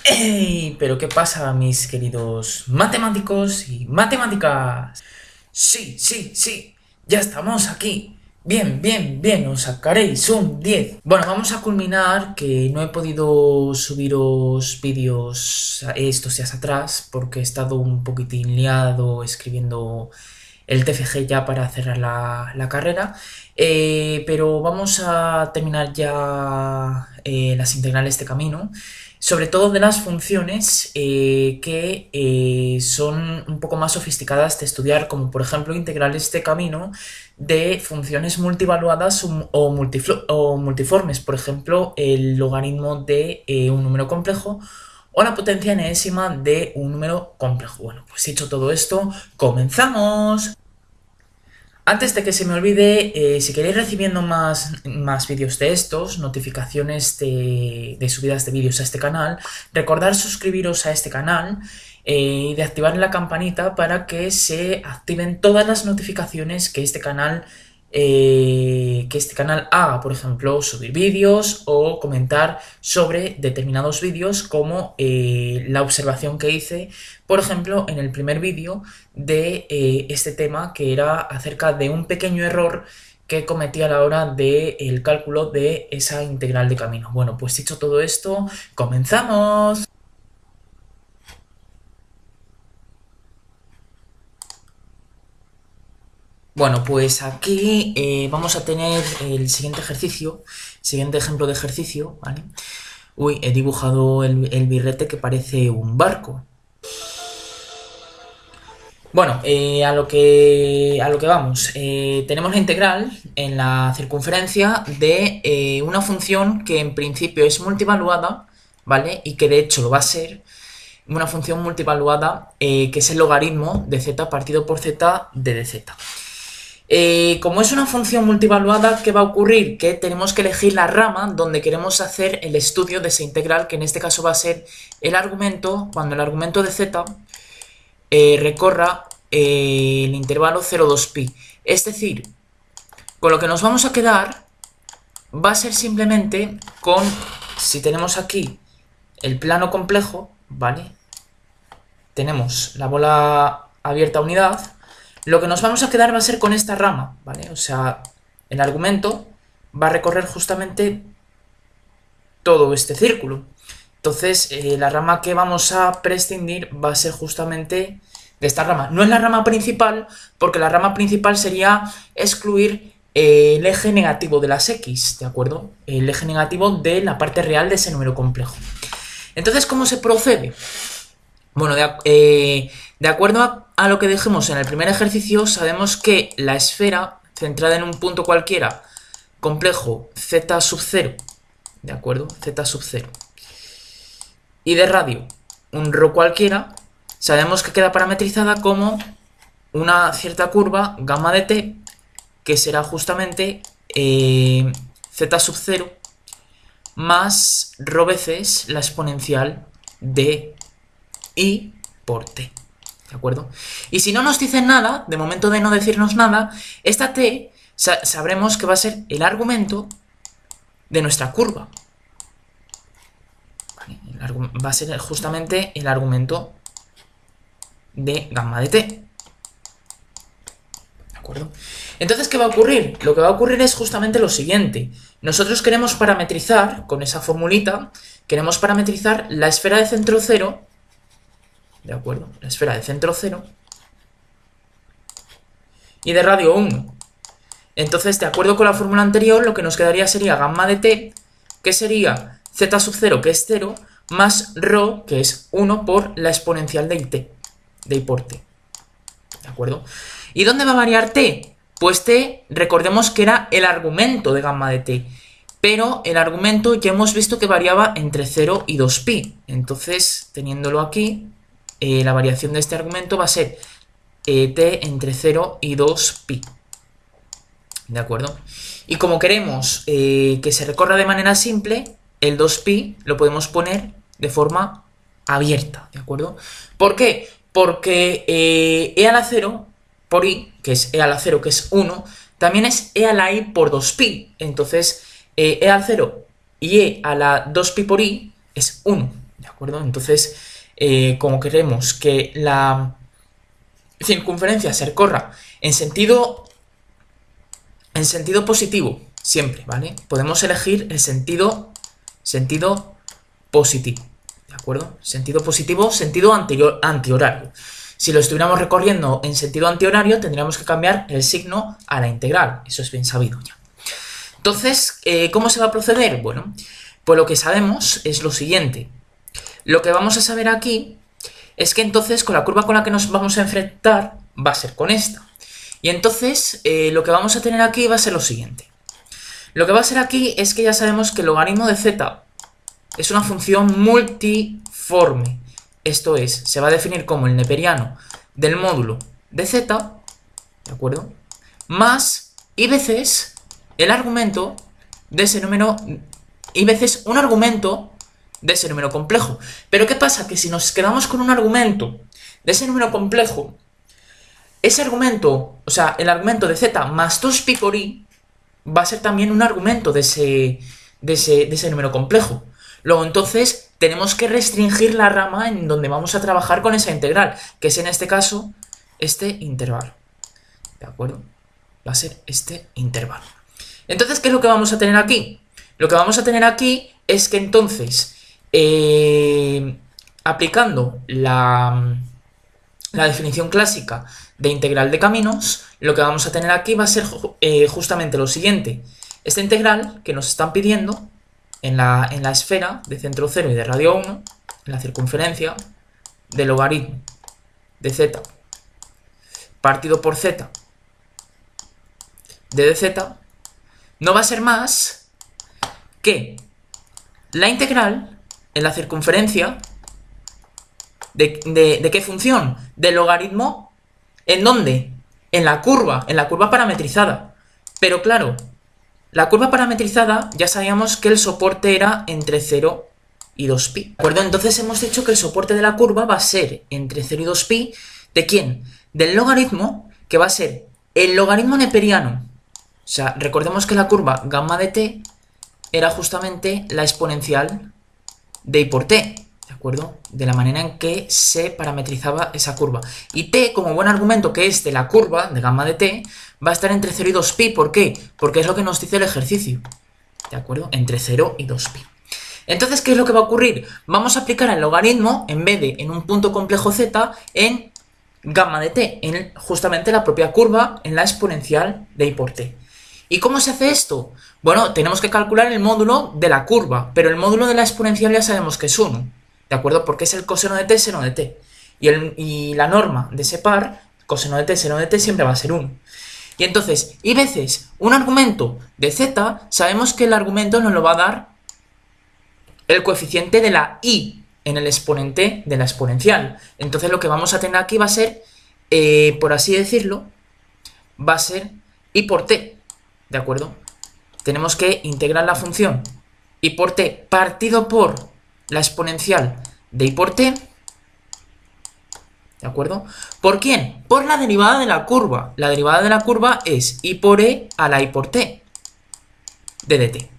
¡Ey! ¿Pero qué pasa, mis queridos matemáticos y matemáticas? Sí, sí, sí, ya estamos aquí. Bien, bien, bien, os sacaréis un 10. Bueno, vamos a culminar, que no he podido subiros vídeos estos días atrás porque he estado un poquitín liado escribiendo el TFG ya para cerrar la carrera. Pero vamos a terminar ya las integrales de camino, sobre todo de las funciones que son un poco más sofisticadas de estudiar, como por ejemplo integrales de camino de funciones multivaluadas o multiformes, por ejemplo el logaritmo de un número complejo o la potencia enésima de un número complejo. Bueno, pues dicho todo esto, comenzamos. Antes de que se me olvide, si queréis recibiendo más vídeos de estos, notificaciones de subidas de vídeos a este canal, recordad suscribiros a este canal y de activar la campanita para que se activen todas las notificaciones que este canal haga, por ejemplo, subir vídeos o comentar sobre determinados vídeos, como la observación que hice, por ejemplo, en el primer vídeo de este tema, que era acerca de un pequeño error que cometí a la hora del cálculo de esa integral de camino. Bueno, pues dicho todo esto, comenzamos. Bueno, pues aquí vamos a tener el siguiente ejercicio, siguiente ejemplo de ejercicio, ¿vale? Uy, he dibujado el birrete que parece un barco. Bueno, a lo que vamos. Tenemos la integral en la circunferencia de una función que en principio es multivaluada, ¿vale? Y que de hecho lo va a ser, una función multivaluada que es el logaritmo de z partido por z de dz. Como es una función multivaluada, ¿qué va a ocurrir? Que tenemos que elegir la rama donde queremos hacer el estudio de esa integral, que en este caso va a ser el argumento, cuando el argumento de z recorra el intervalo 0,2pi. Es decir, con lo que nos vamos a quedar va a ser simplemente con, si tenemos aquí el plano complejo, ¿vale? Tenemos la bola abierta a unidad, lo que nos vamos a quedar va a ser con esta rama, ¿vale? O sea, el argumento va a recorrer justamente todo este círculo. Entonces, la rama que vamos a prescindir va a ser justamente de esta rama. No es la rama principal, porque la rama principal sería excluir el eje negativo de las x, ¿de acuerdo? El eje negativo de la parte real de ese número complejo. Entonces, ¿cómo se procede? Bueno, de acuerdo a lo que dijimos en el primer ejercicio, sabemos que la esfera centrada en un punto cualquiera, complejo z sub 0, ¿de acuerdo? Z sub 0. Y de radio, un ρ cualquiera, sabemos que queda parametrizada como una cierta curva gamma de t, que será justamente z sub 0 más ρ veces la exponencial de i por t, ¿de acuerdo? Y si no nos dicen nada, de momento de no decirnos nada, esta t sabremos que va a ser el argumento de nuestra curva. ¿Vale? Va a ser justamente el argumento de gamma de t. ¿De acuerdo? Entonces, ¿qué va a ocurrir? Lo que va a ocurrir es justamente lo siguiente. Nosotros queremos parametrizar, con esa formulita, queremos parametrizar la esfera de centro cero, ¿de acuerdo? La esfera de centro 0 y de radio 1. Entonces, de acuerdo con la fórmula anterior, lo que nos quedaría sería gamma de t, que sería z sub 0, que es 0, más ρ, que es 1, por la exponencial de it, de i por t. ¿De acuerdo? ¿Y dónde va a variar t? Pues t, recordemos que era el argumento de gamma de t, pero el argumento ya hemos visto que variaba entre 0 y 2pi. Entonces, teniéndolo aquí, la variación de este argumento va a ser t entre 0 y 2pi. ¿De acuerdo? Y como queremos que se recorra de manera simple, el 2pi lo podemos poner de forma abierta, ¿de acuerdo? ¿Por qué? Porque e a la 0 por i, que es e a la 0, que es 1, también es e a la i por 2pi. Entonces, e a la 0 y e a la 2pi por i es 1, ¿de acuerdo? Entonces, como queremos que la circunferencia se recorra en sentido positivo, siempre, ¿vale? Podemos elegir el sentido positivo, ¿de acuerdo? Sentido positivo, sentido antihorario. Si lo estuviéramos recorriendo en sentido antihorario, tendríamos que cambiar el signo a la integral. Eso es bien sabido ya. Entonces, ¿cómo se va a proceder? Bueno, pues lo que sabemos es lo siguiente. Lo que vamos a saber aquí es que entonces con la curva con la que nos vamos a enfrentar va a ser con esta. Y entonces lo que vamos a tener aquí va a ser lo siguiente. Lo que va a ser aquí es que ya sabemos que el logaritmo de z es una función multiforme. Esto es, se va a definir como el neperiano del módulo de z, ¿de acuerdo? Más y veces el argumento de ese número, y veces un argumento de ese número complejo. Pero ¿qué pasa? Que si nos quedamos con un argumento de ese número complejo, ese argumento, o sea, el argumento de z más 2pi por i, va a ser también un argumento de ese número complejo. Luego, entonces, tenemos que restringir la rama en donde vamos a trabajar con esa integral, que es en este caso, este intervalo. ¿De acuerdo? Va a ser este intervalo. Entonces, ¿qué es lo que vamos a tener aquí? Lo que vamos a tener aquí es que entonces, aplicando la definición clásica de integral de caminos, lo que vamos a tener aquí va a ser justamente lo siguiente. Esta integral que nos están pidiendo en la esfera de centro 0 y de radio 1, en la circunferencia del logaritmo de z partido por z de dz, no va a ser más que la integral en la circunferencia ¿de qué función? Del logaritmo. ¿En dónde? En la curva parametrizada. Pero claro, la curva parametrizada ya sabíamos que el soporte era entre 0 y 2pi. ¿De acuerdo? Entonces hemos dicho que el soporte de la curva va a ser entre 0 y 2pi. ¿De quién? Del logaritmo, que va a ser el logaritmo neperiano. O sea, recordemos que la curva gamma de t era justamente la exponencial de i por t. ¿De acuerdo? De la manera en que se parametrizaba esa curva. Y t, como buen argumento que es de la curva de gamma de t, va a estar entre 0 y 2pi. ¿Por qué? Porque es lo que nos dice el ejercicio. ¿De acuerdo? Entre 0 y 2pi. Entonces, ¿qué es lo que va a ocurrir? Vamos a aplicar el logaritmo, en vez de en un punto complejo z, en gamma de t, en justamente la propia curva, en la exponencial de i por t. ¿Y cómo se hace esto? Bueno, tenemos que calcular el módulo de la curva, pero el módulo de la exponencial ya sabemos que es 1. ¿De acuerdo? Porque es el coseno de t, seno de t. Y la norma de ese par, coseno de t, seno de t, siempre va a ser 1. Y entonces, y veces un argumento de z, sabemos que el argumento nos lo va a dar el coeficiente de la i en el exponente de la exponencial. Entonces lo que vamos a tener aquí va a ser, por así decirlo, va a ser i por t. ¿De acuerdo? Tenemos que integrar la función i por t partido por la exponencial de i por t, ¿de acuerdo? ¿Por quién? Por la derivada de la curva. La derivada de la curva es i por e a la i por t de dt.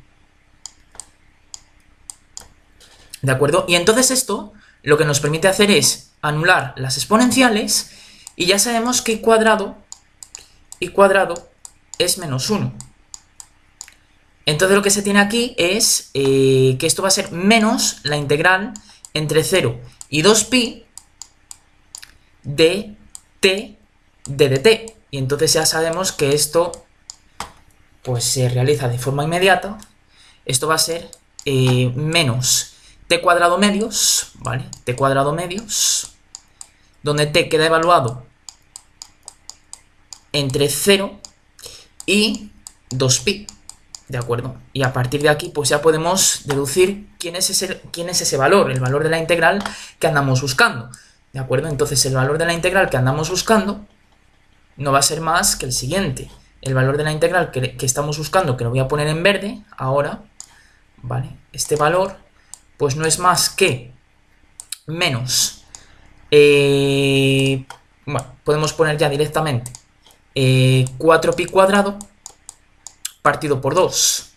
¿De acuerdo? Y entonces esto lo que nos permite hacer es anular las exponenciales y ya sabemos que i cuadrado es menos 1. Entonces lo que se tiene aquí es que esto va a ser menos la integral entre 0 y 2pi de t de dt. Y entonces ya sabemos que esto pues se realiza de forma inmediata. Esto va a ser menos t cuadrado medios, ¿vale? T cuadrado medios, donde t queda evaluado entre 0 y 2pi. ¿De acuerdo? Y a partir de aquí pues ya podemos deducir quién es ese valor, el valor de la integral que andamos buscando. ¿De acuerdo? Entonces el valor de la integral que andamos buscando no va a ser más que el siguiente. El valor de la integral que estamos buscando, que lo voy a poner en verde ahora, ¿vale? Este valor pues no es más que menos, bueno, podemos poner ya directamente 4pi cuadrado partido por 2,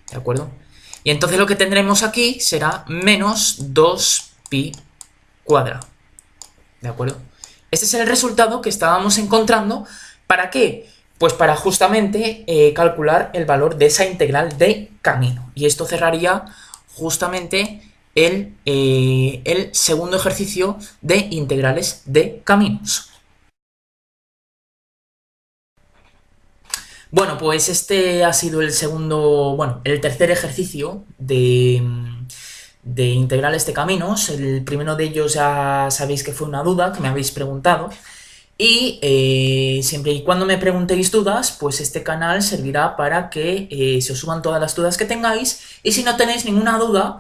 ¿de acuerdo? Y entonces lo que tendremos aquí será menos 2pi pi cuadrado. ¿De acuerdo? Este es el resultado que estábamos encontrando. ¿Para qué? Pues para justamente calcular el valor de esa integral de camino. Y esto cerraría justamente el segundo ejercicio de integrales de caminos. Bueno, pues este ha sido el tercer ejercicio de integrales de caminos. El primero de ellos ya sabéis que fue una duda que me habéis preguntado. Y siempre y cuando me preguntéis dudas, pues este canal servirá para que se os suban todas las dudas que tengáis. Y si no tenéis ninguna duda,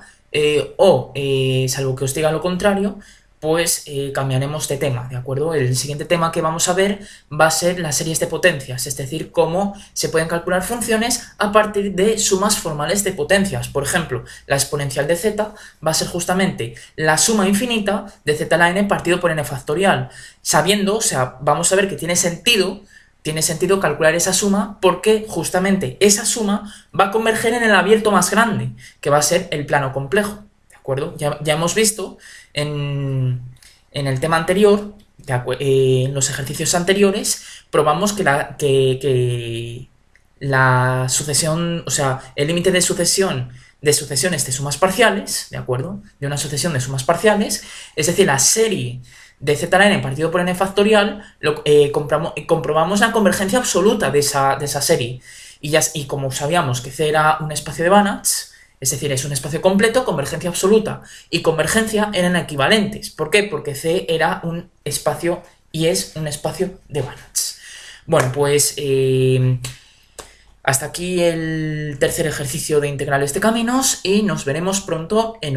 salvo que os diga lo contrario, pues cambiaremos de tema, ¿de acuerdo? El siguiente tema que vamos a ver va a ser las series de potencias, es decir, cómo se pueden calcular funciones a partir de sumas formales de potencias. Por ejemplo, la exponencial de z va a ser justamente la suma infinita de z a la n partido por n factorial. Sabiendo, o sea, vamos a ver que tiene sentido calcular esa suma porque justamente esa suma va a converger en el abierto más grande, que va a ser el plano complejo, ¿de acuerdo? Ya hemos visto en el tema anterior, en los ejercicios anteriores, probamos que la sucesión, o sea, el límite de sucesiones de sumas parciales, ¿de acuerdo? De una sucesión de sumas parciales, es decir, la serie de z a la n partido por n factorial, comprobamos la convergencia absoluta de esa serie. Y como sabíamos que C era un espacio de Banach, es decir, es un espacio completo, convergencia absoluta y convergencia eran equivalentes. ¿Por qué? Porque C era un espacio y es un espacio de Banach. Bueno, pues hasta aquí el tercer ejercicio de integrales de caminos y nos veremos pronto en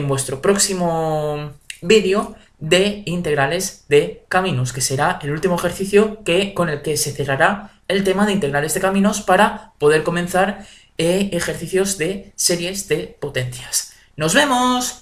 vuestro próximo vídeo de integrales de caminos, que será el último ejercicio con el que se cerrará el tema de integrales de caminos para poder comenzar ejercicios de series de potencias. ¡Nos vemos!